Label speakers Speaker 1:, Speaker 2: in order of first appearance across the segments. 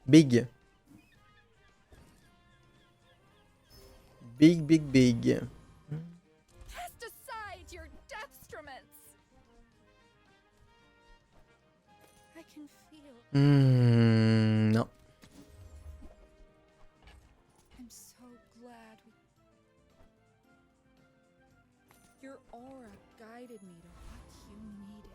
Speaker 1: Big. Big, big, big.
Speaker 2: Cast aside your deathstruments. I can feel.
Speaker 1: Non.
Speaker 2: I'm so glad Your aura guided me to what you needed.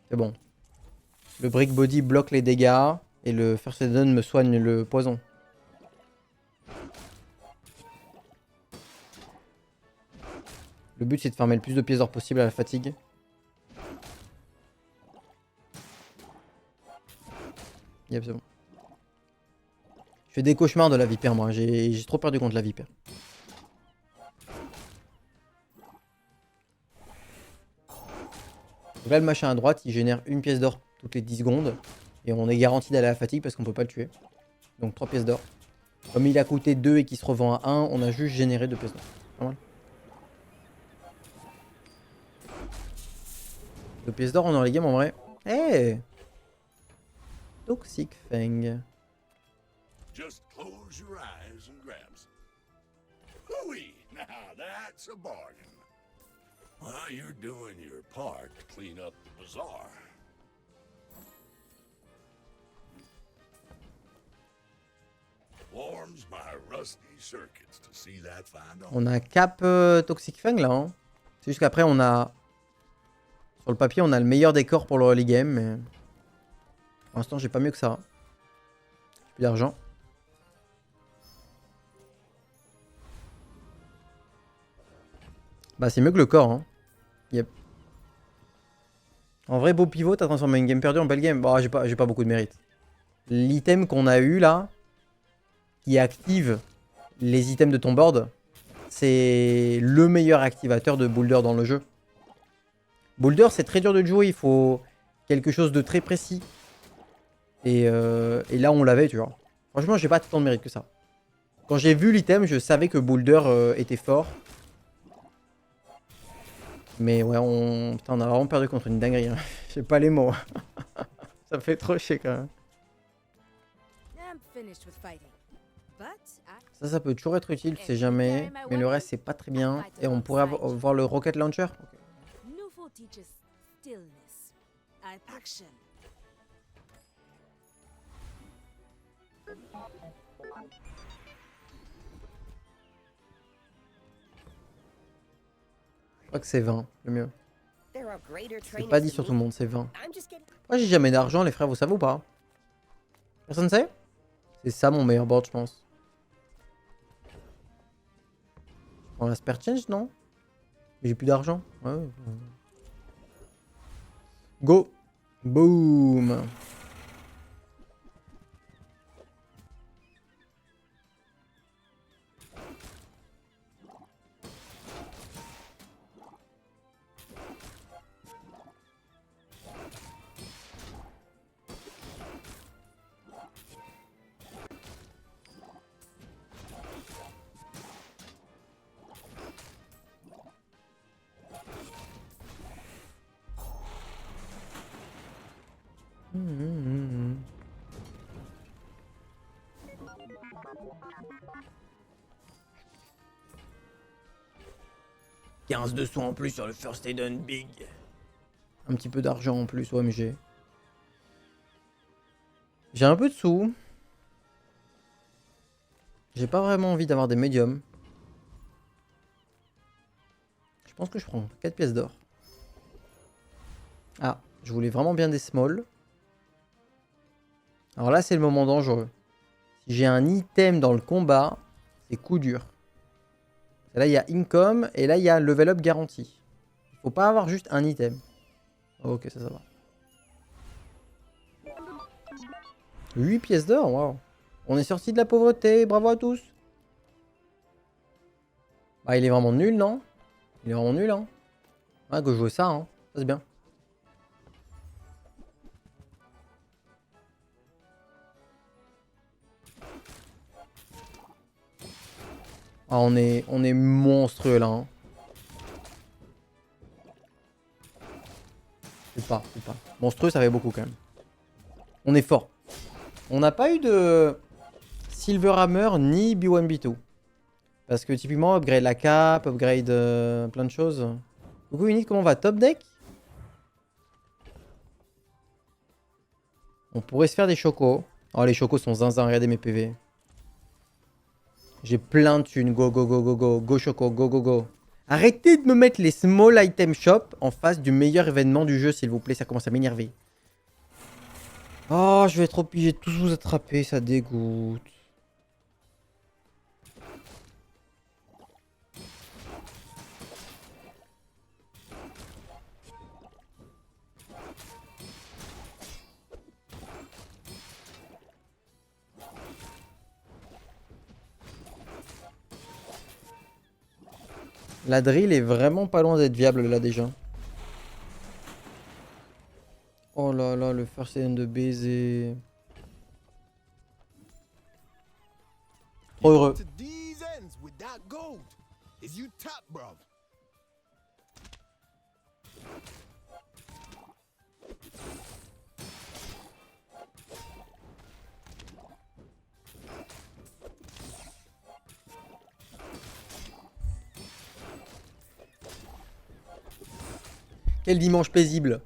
Speaker 1: C'est bon. Le Brick Body bloque les dégâts et le First Aid me soigne le poison. Le but c'est de farmer le plus de pièces d'or possible à la fatigue. Yep, c'est bon. Je fais des cauchemars de la vipère moi, j'ai trop perdu contre la vipère. Donc là le machin à droite il génère une pièce d'or toutes les 10 secondes. Et on est garanti d'aller à la fatigue parce qu'on peut pas le tuer. Donc 3 pièces d'or. Comme il a coûté 2 et qu'il se revend à 1, on a juste généré 2 pièces d'or. Pas mal. 2 pièces d'or on est dans les games en vrai. Eh hey, Toxic Fang.
Speaker 3: Just close your eyes and grab some. Hooey! Now that's a bargain. Well, you're doing your part to clean up the bazaar. Warms my rusty circuits to see that find
Speaker 1: On a cap Toxic Fang là. Hein. C'est juste qu'après on a... Sur le papier on a le meilleur décor pour le early game. Mais... Pour l'instant j'ai pas mieux que ça. J'ai plus d'argent. Bah c'est mieux que le corps. Hein. Yep. En vrai beau pivot t'as transformé une game perdue en belle game. Bon j'ai pas beaucoup de mérite. L'item qu'on a eu là, qui active les items de ton board, c'est le meilleur activateur de Boulder dans le jeu. Boulder c'est très dur de jouer, il faut quelque chose de très précis. Et là on l'avait tu vois. Franchement j'ai pas tant de mérite que ça. Quand j'ai vu l'item je savais que Boulder était fort. Mais ouais putain, on a vraiment perdu contre une dinguerie. Hein. J'ai pas les mots. Ça fait trop chier quand même. Ça peut toujours être utile, tu sais jamais. Mais le reste, c'est pas très bien. Et on pourrait voir le Rocket Launcher. Je crois que c'est 20, le mieux. C'est pas dit sur tout le monde, c'est 20. Moi, j'ai jamais d'argent, les frères, vous savez ou pas? Personne sait? C'est ça mon meilleur board, je pense. Je prends la spare change, non? J'ai plus d'argent. Ouais. Go! Boom! Mmh. 15 de soins en plus sur le First Aid on Big. Un petit peu d'argent en plus, OMG. J'ai un peu de sous. J'ai pas vraiment envie d'avoir des médiums. Je pense que je prends 4 pièces d'or. Ah, je voulais vraiment bien des small. Alors là, c'est le moment dangereux. Si j'ai un item dans le combat, c'est coup dur. Là, il y a income et là, il y a level up garanti. Il faut pas avoir juste un item. Ok, ça va. 8 pièces d'or, waouh. On est sorti de la pauvreté, bravo à tous. Bah, il est vraiment nul, non? Il est vraiment nul, hein? Ah, go jouer ça, hein. Ça, c'est bien. Ah, on est monstrueux là. Hein. C'est pas. Monstrueux, ça fait beaucoup quand même. On est fort. On n'a pas eu de Silver Hammer ni B1 B2. Parce que typiquement, upgrade la cape, upgrade plein de choses. Coucou Unit, comment on va? Top deck? On pourrait se faire des chocos. Oh, les chocos sont zinzin, regardez mes PV. J'ai plein de thunes. Go, go, go, go, go. Go choco, go, go, go. Arrêtez de me mettre les small item shop en face du meilleur événement du jeu, s'il vous plaît. Ça commence à m'énerver. Oh, je vais être obligé de tous vous attraper. Ça dégoûte. La drill est vraiment pas loin d'être viable là déjà. Oh là là, le first end de baiser. Trop heureux.
Speaker 4: To these ends without gold. Is you top, bruv?
Speaker 1: Quel dimanche paisible.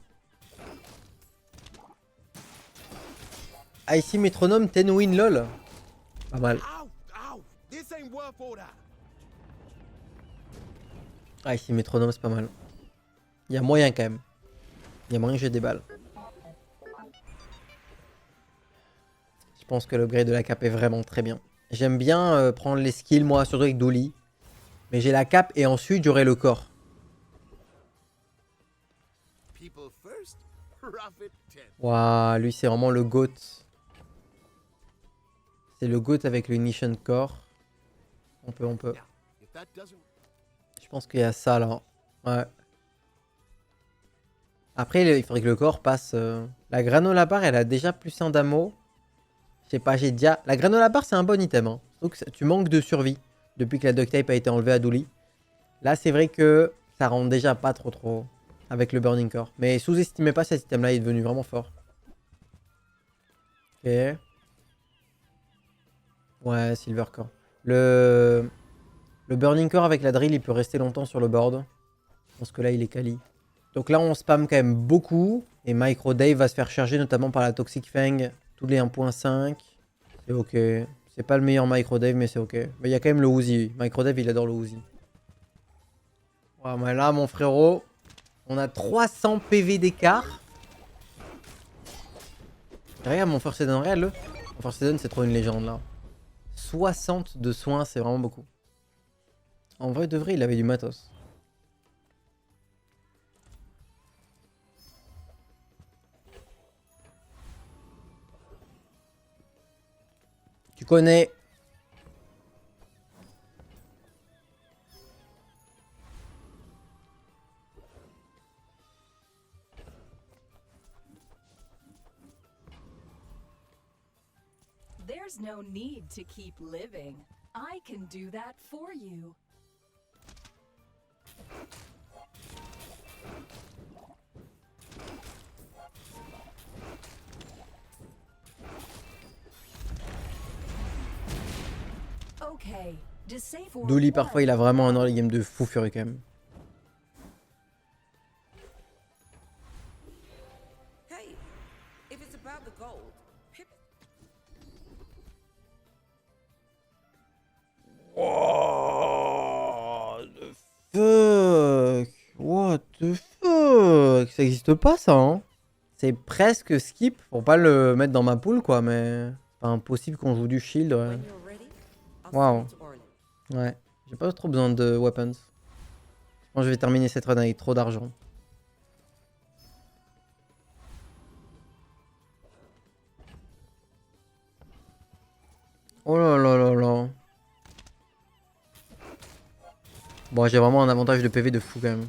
Speaker 1: IC métronome 10 win lol. Pas mal.
Speaker 4: Ow, ow. This ain't worth all that.
Speaker 1: IC métronome c'est pas mal. Il y a moyen quand même. Il y a moyen que j'ai des balles. Je pense que l'upgrade de la cape est vraiment très bien. J'aime bien prendre les skills moi, surtout avec Dooley. Mais j'ai la cape et ensuite j'aurai le corps.
Speaker 4: People first, profit 10.
Speaker 1: Waouh, lui c'est vraiment le GOAT. C'est le GOAT avec le Ignition Core. On peut.
Speaker 4: Now, if that doesn't
Speaker 1: Je pense qu'il y a ça là. Ouais. Après, il faudrait que le corps passe. La granola bar, elle a déjà plus 1 d'ammo. Je sais pas, j'ai déjà. La granola bar, c'est un bon item. Hein. Donc, tu manques de survie depuis que la duct tape a été enlevée à Dooley. Là, c'est vrai que ça rend déjà pas trop avec le burning core. Mais sous-estimez pas cet item là, il est devenu vraiment fort. Ok. Ouais, silver core. Le burning core avec la drill, il peut rester longtemps sur le board. Je pense que là, il est quali. Donc là, on spam quand même beaucoup. Et Micro Dave va se faire charger notamment par la Toxic Fang tous les 1.5. C'est ok. C'est pas le meilleur Micro Dave, mais c'est ok. Mais il y a quand même le Uzi. Micro Dave, il adore le Uzi. Ouais, mais là, mon frérot, on a 300 PV d'écart. Regarde mon First Aid, regarde-le. Mon First Aid, c'est trop une légende là. 60 de soins, c'est vraiment beaucoup. En vrai, de vrai, il avait du matos. Tu connais.
Speaker 5: There's no need to keep living. I can do that for you. Okay, just say for
Speaker 1: Dooley, parfois, il a vraiment un early game de fou furieux quand même.
Speaker 2: Hey, if it's about the gold, pip.
Speaker 1: What the fuck? What the fuck? Ça existe pas ça, hein? C'est presque skip pour pas le mettre dans ma poule, quoi, mais c'est pas impossible qu'on joue du shield, ouais.
Speaker 2: When you're ready, I'll
Speaker 1: Wow.
Speaker 2: send it to Orlin.
Speaker 1: Ouais, j'ai pas trop besoin de weapons. Je pense que je vais terminer cette run avec trop d'argent. Oh là là là là. Bon, j'ai vraiment un avantage de PV de fou quand même.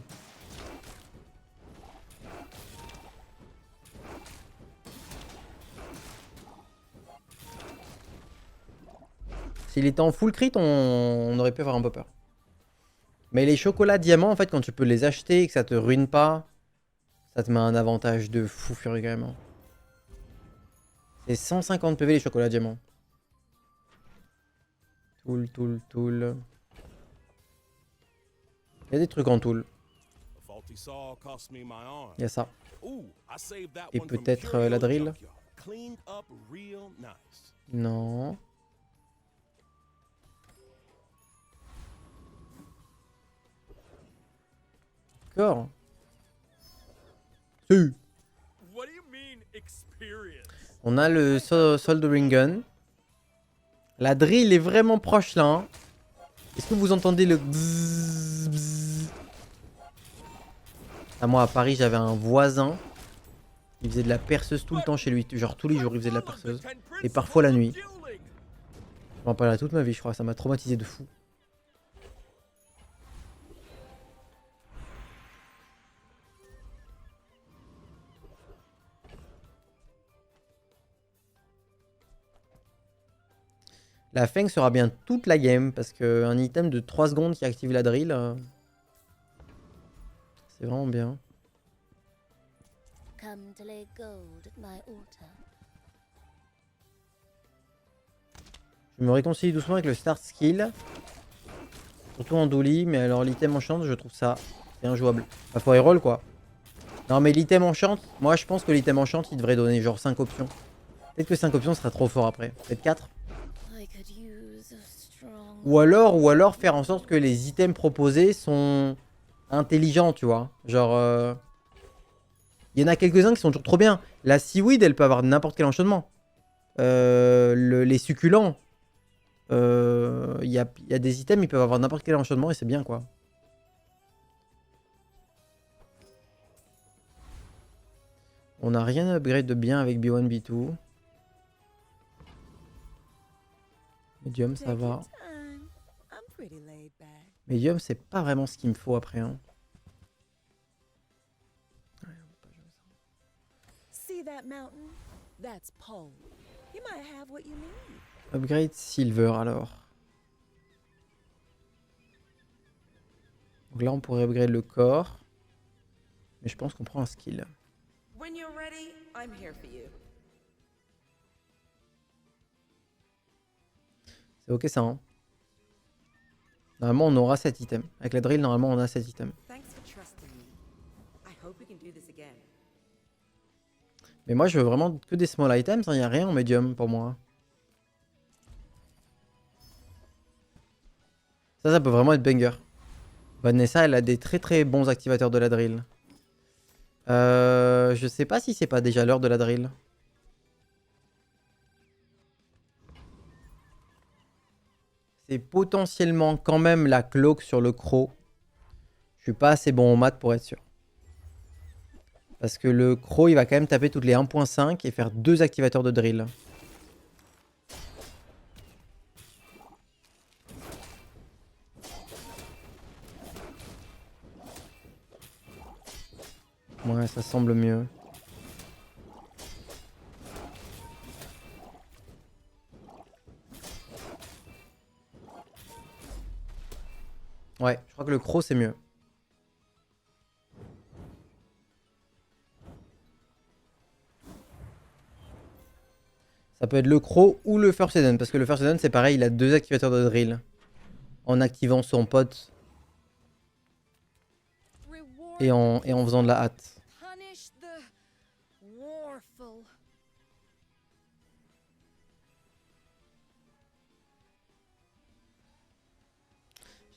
Speaker 1: S'il était en full crit, on aurait pu avoir un peu peur. Mais les chocolats diamants, en fait, quand tu peux les acheter et que ça te ruine pas, ça te met un avantage de fou furieusement. C'est 150 PV les chocolats diamants. Tool. Il y a des trucs en tool. Il y a ça. Et peut-être la drill. Non. D'accord. Si. On a le Soldering Gun. La drill est vraiment proche là. Hein. Est-ce que vous entendez le bzzz, bzzz? Ah, moi à Paris j'avais un voisin. Il faisait de la perceuse tout le temps chez lui. Genre tous les jours il faisait de la perceuse. Et parfois la nuit. Je m'en parlerai toute ma vie je crois. Ça m'a traumatisé de fou. La Feng sera bien toute la game parce qu'un item de 3 secondes qui active la drill, c'est vraiment bien.
Speaker 6: Come to lay gold at my altar.
Speaker 1: Je me réconcilie doucement avec le start skill. Surtout en Douli, mais alors l'item enchant, je trouve ça c'est injouable. Bah, faut reroll quoi. Non mais l'item enchant, moi je pense que l'item enchant il devrait donner genre 5 options. Peut-être que 5 options sera trop fort après. Peut-être 4. Ou alors faire en sorte que les items proposés sont intelligents, tu vois. Genre, il y en a quelques-uns qui sont toujours trop bien. La seaweed, elle peut avoir n'importe quel enchaînement. Les succulents, il y a des items, ils peuvent avoir n'importe quel enchaînement et c'est bien, quoi. On n'a rien à upgrade de bien avec B1, B2. Medium, ça va. Medium, c'est pas vraiment ce qu'il me faut après. Hein. Upgrade Silver alors. Donc là, on pourrait upgrade le corps. Mais je pense qu'on prend un skill. C'est ok ça, hein. Normalement, on aura cet item. Avec la drill, normalement, on a cet item. Mais moi, je veux vraiment que des small items. Il n'y a rien en medium pour moi. Ça peut vraiment être banger. Vanessa, elle a des très très bons activateurs de la drill. Je sais pas si c'est pas déjà l'heure de la drill. C'est potentiellement quand même la cloque sur le croc. Je suis pas assez bon au maths pour être sûr. Parce que le croc, il va quand même taper toutes les 1.5 et faire 2 activateurs de drill. Ouais, ça semble mieux. Ouais, je crois que le croc c'est mieux. Ça peut être le croc ou le First Eden. Parce que le First Eden c'est pareil, il a 2 activateurs de drill. En activant son pote. Et en faisant de la hâte.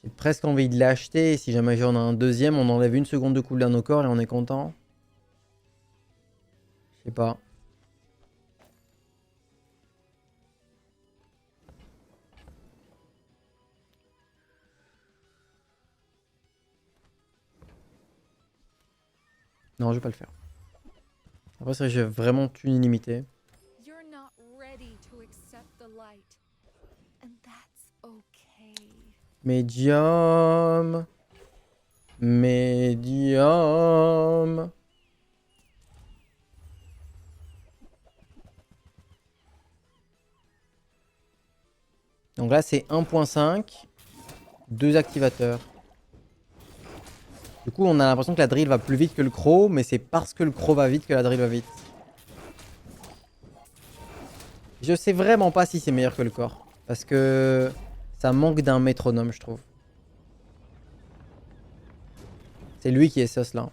Speaker 1: J'ai presque envie de l'acheter. Si jamais j'en ai un deuxième, on enlève une seconde de cooldown au corps et on est content. Je sais pas. Non, je vais pas le faire. Après, c'est vrai que j'ai vraiment une illimitée. Medium. Medium. Donc là, c'est 1.5. 2 activateurs. Du coup, on a l'impression que la drill va plus vite que le croc, mais c'est parce que le croc va vite que la drill va vite. Je sais vraiment pas si c'est meilleur que le corps. Parce que ça manque d'un métronome, je trouve. C'est lui qui est sauce là.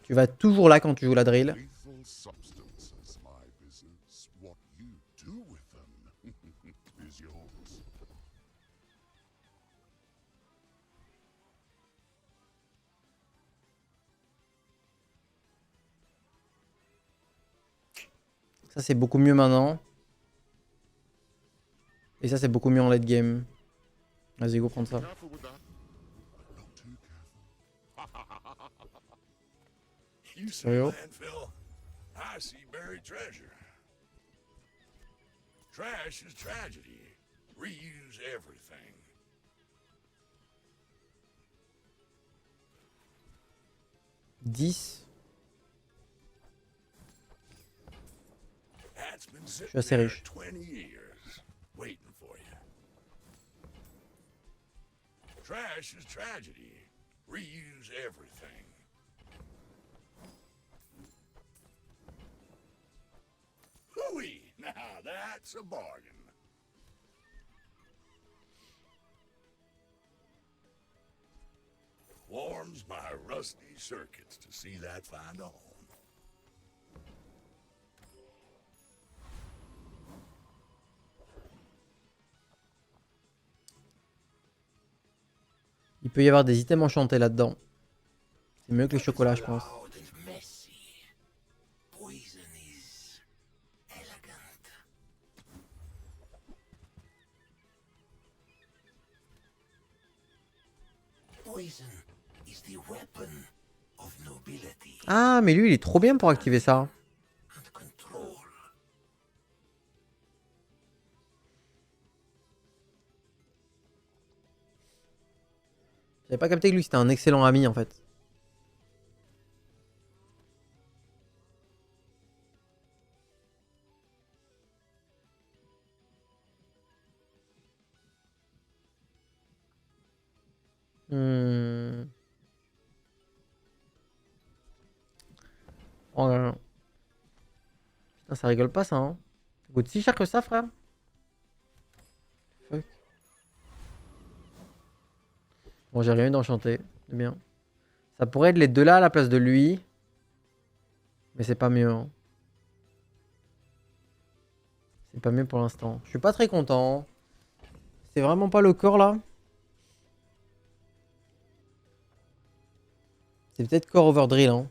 Speaker 1: Tu vas toujours là quand tu joues la drill.
Speaker 3: Lethal substance is my business. What you do with them is yours.
Speaker 1: Ça c'est beaucoup mieux maintenant. Et ça c'est beaucoup mieux en late game. Vas-y go prendre ça.
Speaker 3: Careful with that. Not too careful. You see
Speaker 1: Sérieux?
Speaker 3: landfill? I see buried treasure. Trash is tragedy. Reuse everything.
Speaker 1: $10.
Speaker 3: That's been sitting
Speaker 1: suis assez
Speaker 3: there
Speaker 1: riche.
Speaker 3: 20 years, waiting for you. Trash is tragedy. Reuse everything. Hooey! Now that's a bargain. Warms my rusty circuits to see that find a home.
Speaker 1: Il peut y avoir des items enchantés là-dedans. C'est mieux que les chocolats, je pense.
Speaker 3: Loud and messy. Poison is elegant. Poison is the weapon of nobility
Speaker 1: Ah, mais lui, il est trop bien pour activer ça.
Speaker 3: and control.
Speaker 1: J'avais pas capté que lui, c'était un excellent ami, en fait. Hmm. Oh là là. Putain, ça rigole pas, ça, hein. Ça coûte si cher que ça, frère. Fuck. Bon, j'ai rien eu d'enchanté. C'est bien. Ça pourrait être les deux là à la place de lui. Mais c'est pas mieux. Hein. C'est pas mieux pour l'instant. Je suis pas très content. C'est vraiment pas le corps là. C'est peut-être corps overdrill. Hein.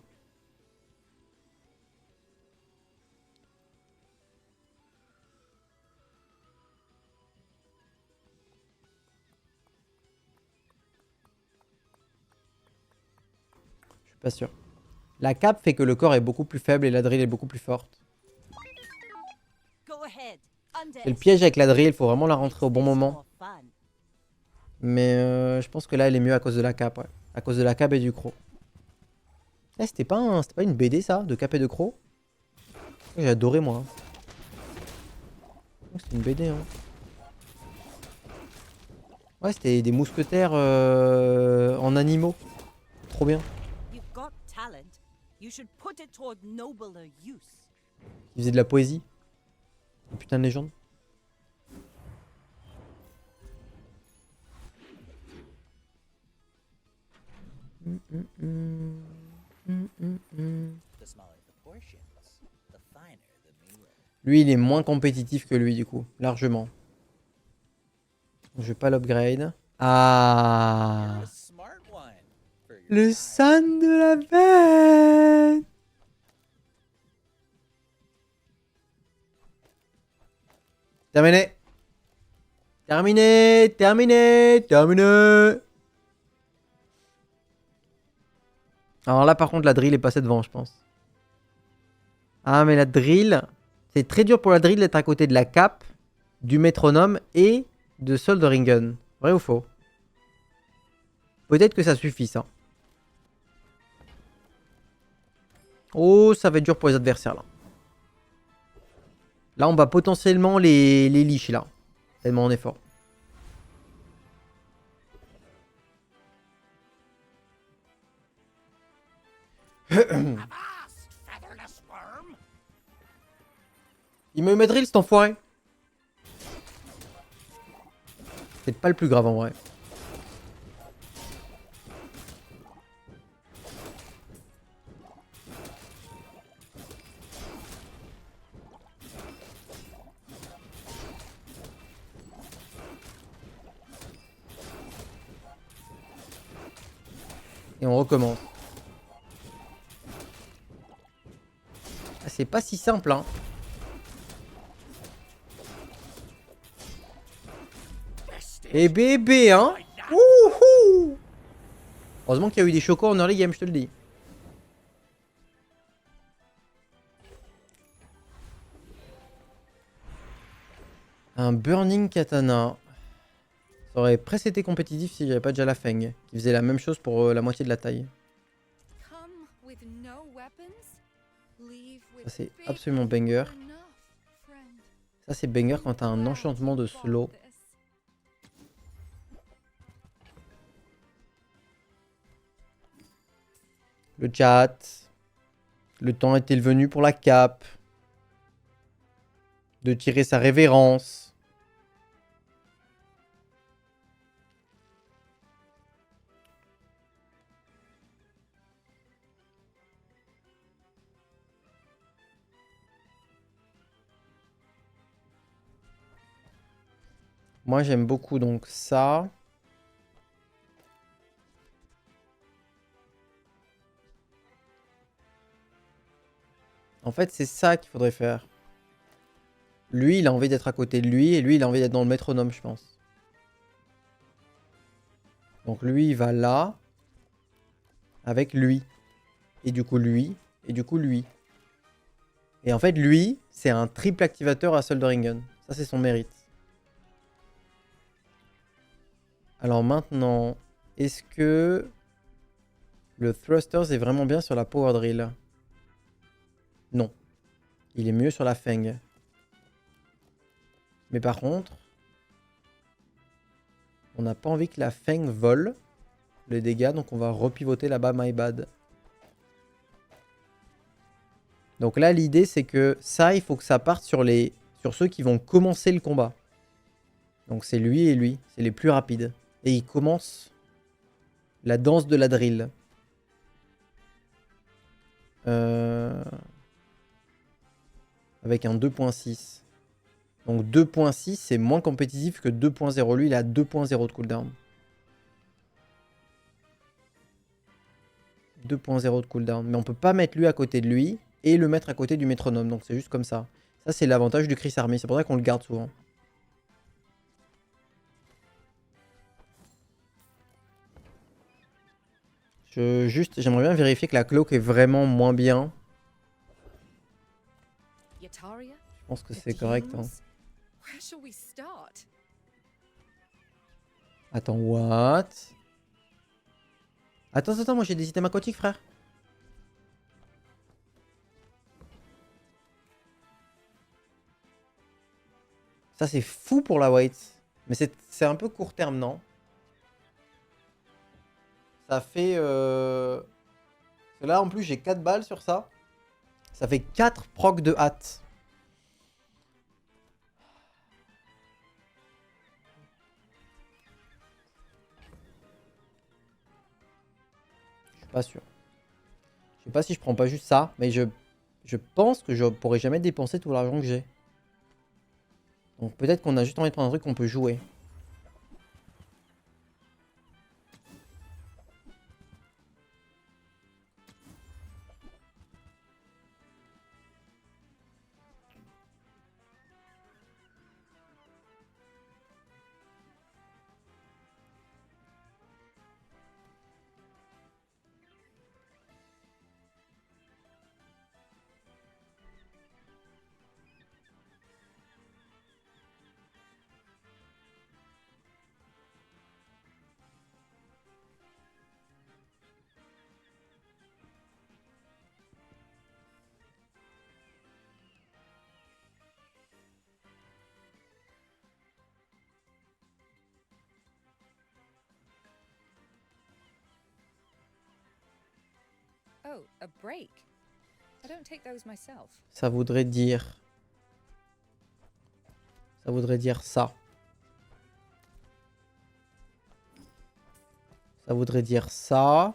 Speaker 1: Je suis pas sûr. La cape fait que le corps est beaucoup plus faible et la drill est beaucoup plus forte.
Speaker 5: Go ahead.
Speaker 1: C'est le piège avec la drill, il faut vraiment la rentrer au bon moment. Mais je pense que là, elle est mieux à cause de la cape, ouais. À cause de la cape et du croc. Eh, c'était pas une BD, ça, de cape et de croc? J'ai adoré, moi. C'était une BD, hein. Ouais, c'était des mousquetaires en animaux. Trop bien.
Speaker 7: You've got talent. You should put it toward nobler use.
Speaker 1: Ils faisaient de la poésie. Une putain de légende.
Speaker 8: The smaller the portions, the finer the meal.
Speaker 1: Lui, il est moins compétitif que lui, du coup. Largement. Je vais pas l'upgrade. Ah,
Speaker 8: You're a smart one for your
Speaker 1: le
Speaker 8: size.
Speaker 1: son de la bête. Terminé. Terminé, terminé, terminé. Alors là, par contre, la drill est passée devant, je pense. Ah, mais la drill... C'est très dur pour la drill d'être à côté de la cape, du métronome et de Solderingen. Vrai ou faux? Peut-être que ça suffit, ça. Oh, ça va être dur pour les adversaires, là. Là, on bat potentiellement les liches, là. Tellement on est fort.
Speaker 3: Avast, featherless worm!
Speaker 1: Il me met drill, cet enfoiré. C'est pas le plus grave, en vrai. Et on recommence. Ah, c'est pas si simple, hein. Et bébé, hein. Wouhou. Heureusement qu'il y a eu des chocos en early game, je te le dis. Un Burning Katana. Ça aurait presque été compétitif si j'avais pas déjà la Feng, qui faisait la même chose pour la moitié de la taille.
Speaker 2: Come with no weapons, leave with
Speaker 1: Ça c'est
Speaker 2: faith
Speaker 1: absolument banger.
Speaker 2: enough, friend.
Speaker 1: Ça c'est banger quand t'as un
Speaker 2: Glad
Speaker 1: enchantement
Speaker 2: you
Speaker 1: de
Speaker 2: bought
Speaker 1: slow.
Speaker 2: this.
Speaker 1: Le chat. Le temps est-il venu pour la cape de tirer sa révérence. Moi j'aime beaucoup donc ça. En fait c'est ça qu'il faudrait faire. Lui il a envie d'être à côté de lui et lui il a envie d'être dans le métronome je pense. Donc lui il va là. Avec lui. Et du coup lui. Et du coup lui. Et en fait lui c'est un triple activateur à Solderingen. Ça c'est son mérite. Alors maintenant, est-ce que le Thrusters est vraiment bien sur la Power Drill? Non. Il est mieux sur la Feng. Mais par contre, on n'a pas envie que la Feng vole les dégâts, donc on va repivoter là-bas, my bad. Donc là, l'idée, c'est que ça, il faut que ça parte sur ceux qui vont commencer le combat. Donc c'est lui et lui, c'est les plus rapides. Et ils commencent la danse de la drill. Avec un 2.6. Donc 2.6 c'est moins compétitif que 2.0. Lui il a 2.0 de cooldown. 2.0 de cooldown. Mais on peut pas mettre lui à côté de lui et le mettre à côté du métronome. Donc c'est juste comme ça. Ça c'est l'avantage du Chris Army. C'est pour ça qu'on le garde souvent. J'aimerais bien vérifier que la cloak est vraiment moins bien.
Speaker 2: Yataria?
Speaker 1: Je pense que
Speaker 2: The
Speaker 1: c'est correct. Hein.
Speaker 2: tunes? Where shall we start?
Speaker 1: Attends, what? Attends, moi j'ai des items aquatiques, frère. Ça c'est fou pour la white. Mais c'est un peu court terme, non? Ça fait... Parce que là en plus j'ai 4 balles sur ça. Ça fait 4 procs de hâte. Je suis pas sûr. Je sais pas si je prends pas juste ça, mais je pense que je pourrais jamais dépenser tout l'argent que j'ai. Donc peut-être qu'on a juste envie de prendre un truc qu'on peut jouer.
Speaker 2: Oh, a break. I don't take those myself.
Speaker 1: Ça voudrait dire... Ça voudrait dire ça. Ça voudrait dire ça.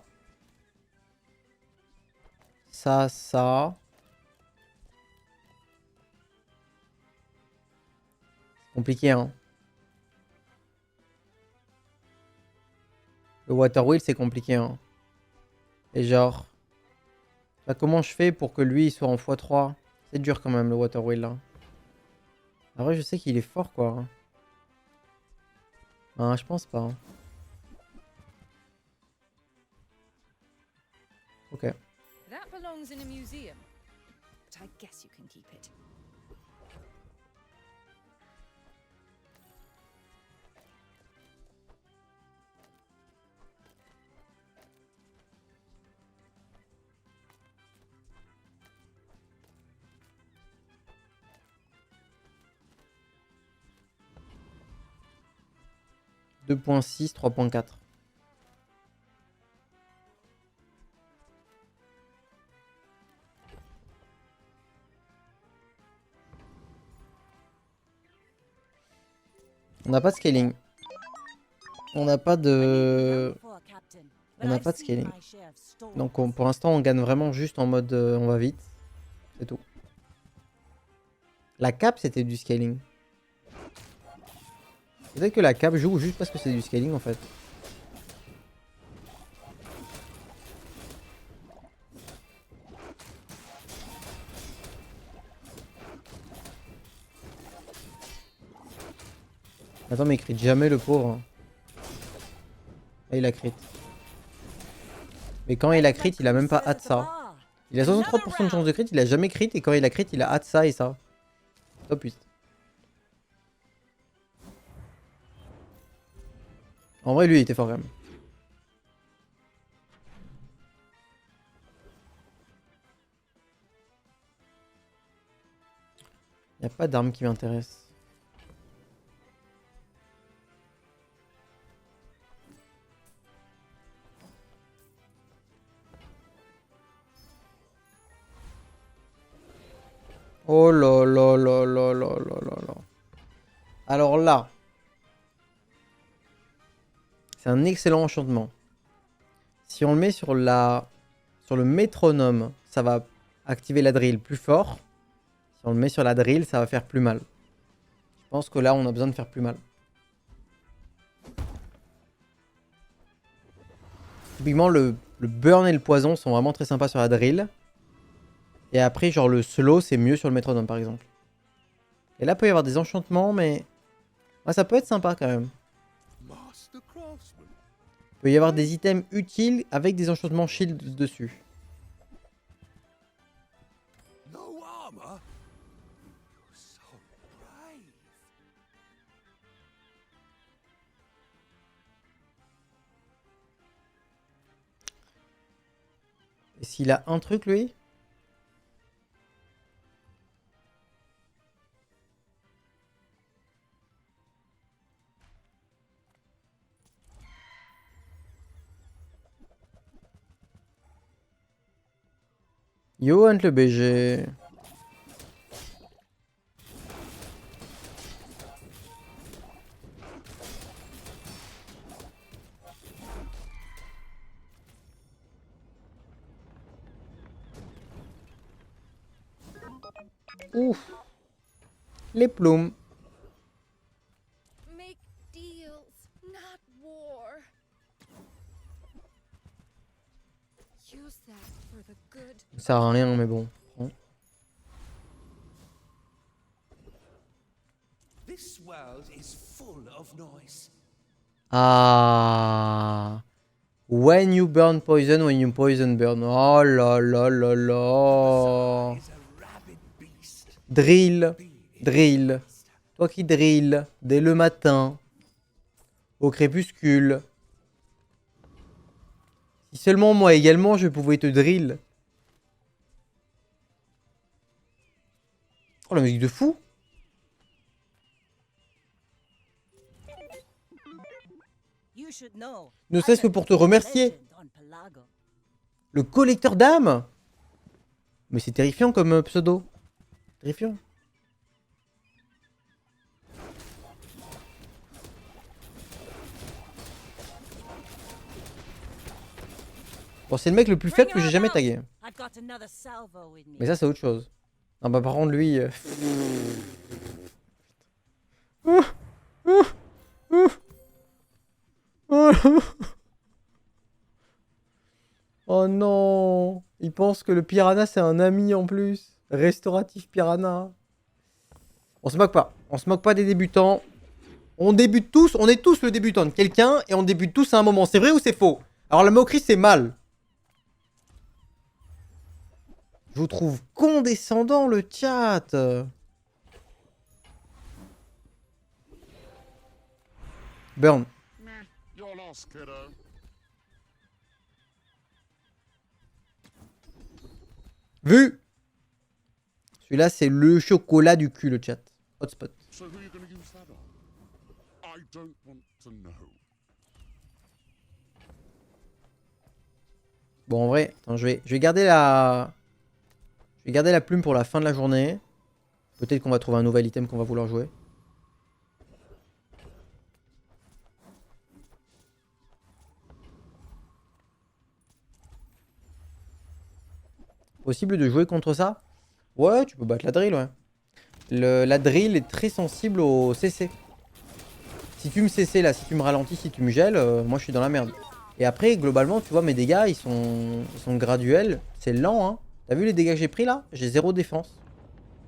Speaker 1: Ça, ça. Compliqué, hein. Le water wheel, c'est compliqué, hein. Et genre... Bah, comment je fais pour que lui il soit en x3? C'est dur quand même, le water wheel, là. En vrai, je sais qu'il est fort, quoi. Ah, je pense pas. Hein. Ok.
Speaker 2: That belongs in a museum. But I guess you can keep it.
Speaker 1: Deux point six, 3.4. On n'a pas de scaling. On n'a pas de... On n'a pas de scaling. Donc pour l'instant on gagne vraiment juste en mode on va vite. C'est tout. La cape c'était du scaling. Peut-être que la cape joue juste parce que c'est du scaling en fait. Attends mais il crit jamais le pauvre. Là il a crit. Mais quand il a crit il a même pas hâte ça. Il a 63% de chance de crit, il a jamais crit et quand il a crit il a hâte ça et ça. Top 8. En vrai lui il était fort quand même. Il n'y a pas d'arme qui m'intéresse. Oh là là là là là là là là. Alors là, c'est un excellent enchantement. Si on le met sur le métronome, ça va activer la drill plus fort. Si on le met sur la drill, ça va faire plus mal. Je pense que là, on a besoin de faire plus mal. Typiquement, le burn et le poison sont vraiment très sympas sur la drill. Et après, genre le slow, c'est mieux sur le métronome, par exemple. Et là, il peut y avoir des enchantements, mais... Ouais, ça peut être sympa, quand même.
Speaker 4: Master craftsman.
Speaker 1: Il peut y avoir des items utiles avec des enchantements shield dessus.
Speaker 4: No armor? You're so brave.
Speaker 1: Et s'il a un truc, lui? Yo, Ant le BG. Ouf. Les plumes.
Speaker 2: Make deals, not war. Use that for the good.
Speaker 1: Ça sert à rien, mais bon.
Speaker 8: This world is full of noise.
Speaker 1: Ah. When you burn poison, when you poison burn. Oh là là là là.
Speaker 8: Is a rabid beast.
Speaker 1: Drill. Drill. Toi qui drill dès le matin. Au crépuscule. Si seulement moi également je pouvais te drill. Oh la musique de fou.
Speaker 7: You should know.
Speaker 1: Ne serait-ce que pour te remercier. Le collecteur d'âmes. Mais c'est terrifiant comme pseudo. Terrifiant. Bon, c'est le mec le plus faible que j'ai jamais tagué.
Speaker 7: I've got another salvo in me.
Speaker 1: Mais ça, c'est autre chose. Non, bah, par contre, lui. Oh non! Il pense que le piranha, c'est un ami en plus. Restauratif piranha. On se moque pas. On se moque pas des débutants. On débute tous. On est tous le débutant de quelqu'un et on débute tous à un moment. C'est vrai ou c'est faux? Alors, la moquerie, c'est mal. Je vous trouve condescendant, le chat. Burn.
Speaker 3: You're lost, kiddo.
Speaker 1: Vu. Celui-là, c'est le chocolat du cul, le chat. Hotspot.
Speaker 3: So who are you going to use that on? I don't want to know.
Speaker 1: Bon, en vrai, attends, je vais garder la... Je vais garder la plume pour la fin de la journée. Peut-être qu'on va trouver un nouvel item qu'on va vouloir jouer. Possible de jouer contre ça? Ouais, tu peux battre la drill, ouais. La drill est très sensible au CC. Si tu me CC là, si tu me ralentis, si tu me gèles, moi je suis dans la merde. Et après, globalement, tu vois, mes dégâts, ils sont graduels. C'est lent, hein. T'as vu les dégâts que j'ai pris là? J'ai 0 défense.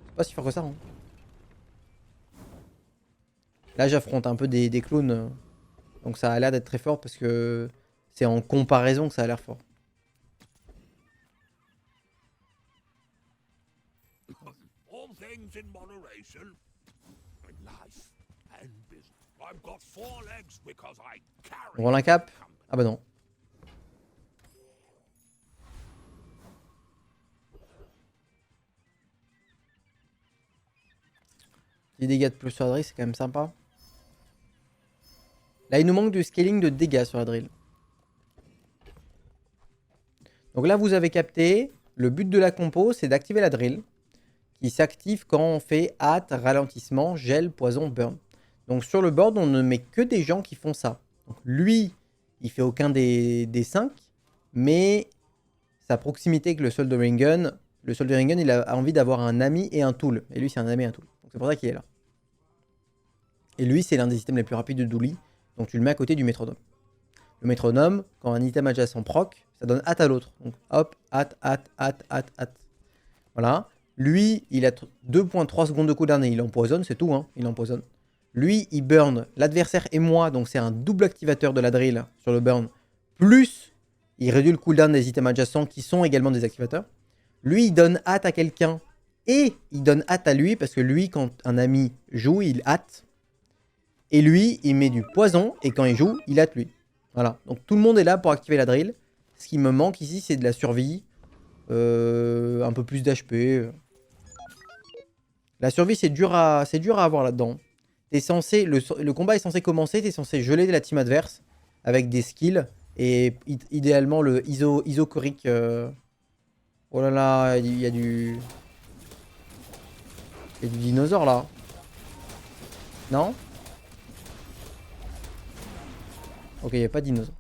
Speaker 1: C'est pas si fort que ça, hein. Là, j'affronte un peu des clones. Donc ça a l'air d'être très fort parce que c'est en comparaison que ça a l'air fort.
Speaker 3: All things in moderation. In life and business. I've got 4 legs because I carry.
Speaker 1: On rend la cape? Ah bah non. Des dégâts de plus sur la drill, c'est quand même sympa. Là, il nous manque du scaling de dégâts sur la drill. Donc là, vous avez capté, le but de la compo, c'est d'activer la drill, qui s'active quand on fait hâte, ralentissement, gel, poison, burn. Donc sur le board, on ne met que des gens qui font ça. Donc lui, il fait aucun des 5, mais sa proximité avec le Soldering Gun, il a envie d'avoir un ami et un tool. Et lui, c'est un ami et un tool. Donc c'est pour ça qu'il est là. Et lui, c'est l'un des items les plus rapides de Dooley. Donc tu le mets à côté du métronome. Le métronome, quand un item adjacent proc, ça donne hâte à l'autre. Donc hop, hâte. Voilà. Lui, il a 2.3 secondes de cooldown et il empoisonne, c'est tout, hein. Il empoisonne. Lui, il burn l'adversaire et moi, donc c'est un double activateur de la drill sur le burn. Plus, il réduit le cooldown des items adjacents qui sont également des activateurs. Lui, il donne hâte à quelqu'un et il donne hâte à lui parce que lui, quand un ami joue, il hâte. Et lui, il met du poison et quand il joue, il hâte lui. Voilà. Donc tout le monde est là pour activer la drill. Ce qui me manque ici, c'est de la survie. Un peu plus d'HP. La survie, c'est dur à avoir là-dedans. Le combat est censé commencer, t'es censé geler la team adverse avec des skills. Et idéalement, le isocorique. Oh là là, il y a du... Il y a du dinosaure là. Non? Ok, il n'y a pas de dinosaure.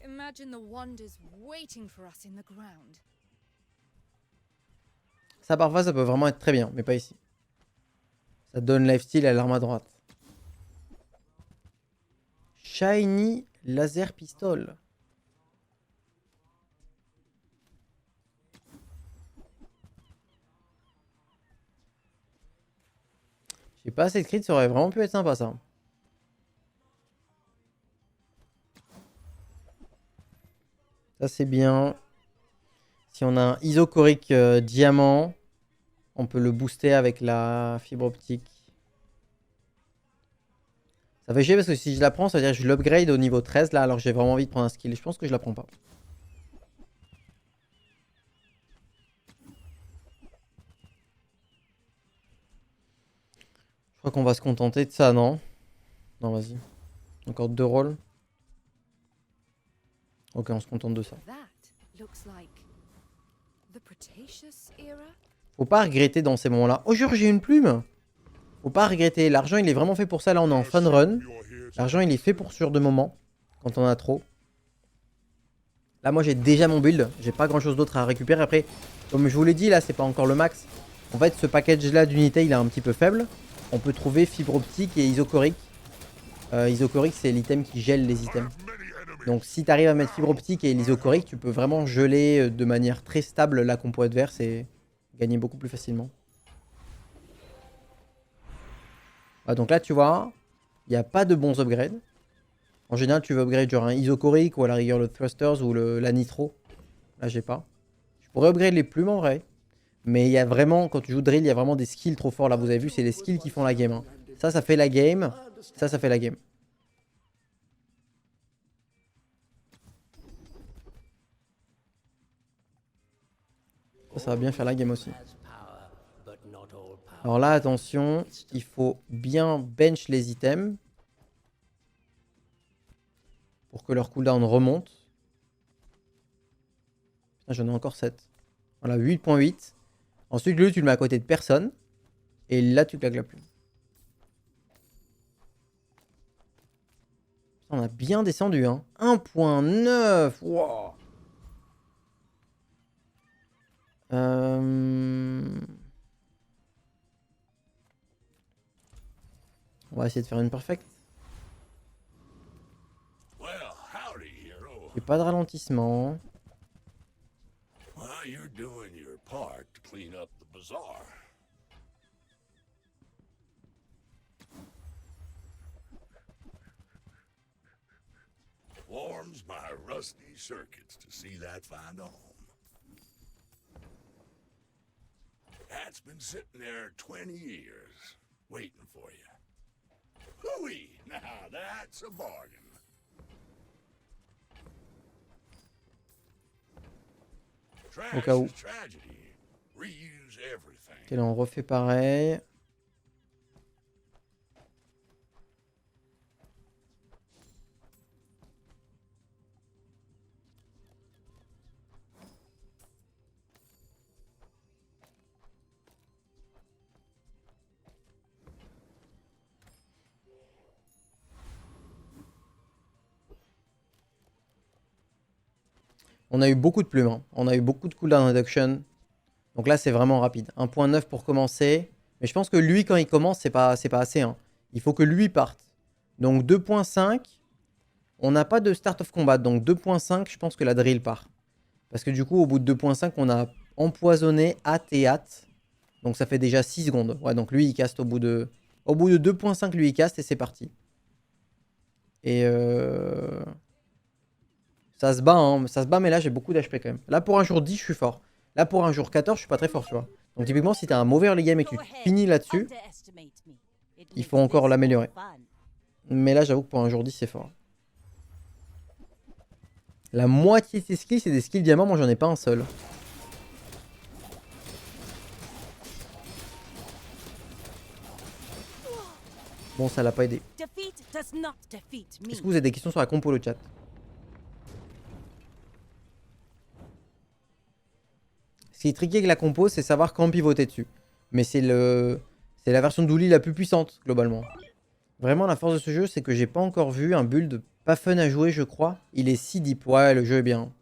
Speaker 2: Imagine the wonders waiting for us in the ground.
Speaker 1: Ça parfois ça peut vraiment être très bien, mais pas ici. Ça donne lifesteal à l'arme à droite. Shiny laser pistol. Je sais pas, cette crit, ça aurait vraiment pu être sympa ça. Ça c'est bien. Si on a un isocorique diamant On peut le booster avec la fibre optique. Ça fait chier parce que si je la prends, ça veut dire que je l'upgrade au niveau 13 là, alors que j'ai vraiment envie de prendre un skill. Je pense que je la prends pas. Je crois qu'on va se contenter de ça, non? Non, vas-y. Encore 2 rôles. Ok, on se contente de ça.
Speaker 2: That looks like the Cretaceous era.
Speaker 1: Faut pas regretter dans ces moments-là. Oh, jure, j'ai une plume! Faut pas regretter. L'argent, il est vraiment fait pour ça. Là, on est en fun run. L'argent, il est fait pour ce genre de moment. Quand on a trop. Là, moi, j'ai déjà mon build. J'ai pas grand-chose d'autre à récupérer. Après, comme je vous l'ai dit, là, c'est pas encore le max. En fait, ce package-là d'unités, il est un petit peu faible. On peut trouver fibre optique et isocorique. Isocorique, c'est l'item qui gèle les items. Donc, si tu arrives à mettre fibre optique et l'isocorique, tu peux vraiment geler de manière très stable la compo adverse et gagner beaucoup plus facilement. Ah, donc là, tu vois, il n'y a pas de bons upgrades. En général, tu veux upgrade genre un isocorique ou à la rigueur le thrusters ou la nitro. Là, j'ai pas. Je pourrais upgrade les plumes en vrai. Mais il y a vraiment, quand tu joues drill, il y a vraiment des skills trop forts. Là, vous avez vu, c'est les skills qui font la game. Hein. Ça fait la game. Ça fait la game. Ça va bien faire la game aussi. Alors là, attention, il faut bien bench les items pour que leur cooldown remonte. J'en ai encore 7. Voilà, 8.8. Ensuite, lui, tu le mets à côté de personne. Et là, tu claques la plume. On a bien descendu, hein. 1.9. Wow. On va essayer de faire une perfect.
Speaker 3: Well, howdy, hero.
Speaker 1: J'ai pas de ralentissement.
Speaker 3: Well, you're doing your part to clean up the bazaar. Warms my rusty circuits to see that find a home. That's been sitting there 20 years, waiting for you. Hooey! Now that's a bargain.
Speaker 1: Au cas où.
Speaker 3: Trash is tragedy. Reuse everything.
Speaker 1: Ok, là on refait pareil. On a eu beaucoup de plumes, hein. On a eu beaucoup de cooldown reduction. Donc là, c'est vraiment rapide. 1.9 pour commencer. Mais je pense que lui, quand il commence, c'est pas assez. Hein. Il faut que lui parte. Donc 2.5. On n'a pas de start of combat. Donc 2.5, je pense que la drill part. Parce que du coup, au bout de 2.5, on a empoisonné hâte et hâte. Donc ça fait déjà 6 secondes. Ouais, donc lui, il caste au bout de... Au bout de 2.5, lui, il caste et c'est parti. Et ça se bat, hein. Ça se bat, mais là, j'ai beaucoup d'HP quand même. Là, pour un jour 10, je suis fort. Là, pour un jour 14, je suis pas très fort, tu vois. Donc typiquement, si t'as un mauvais early game et que tu finis là-dessus, il faut encore l'améliorer. Mais là, j'avoue que pour un jour 10, c'est fort. La moitié de ses skills, c'est des skills diamants. Moi, j'en ai pas un seul. Bon, ça l'a pas aidé. Est-ce que vous avez des questions sur la compo, le chat? Ce qui est tricky avec la compo, c'est savoir quand pivoter dessus. Mais c'est la version d'Ouli la plus puissante, globalement. Vraiment, la force de ce jeu, c'est que j'ai pas encore vu un build pas fun à jouer, je crois. Il est si deep. Ouais, le jeu est bien.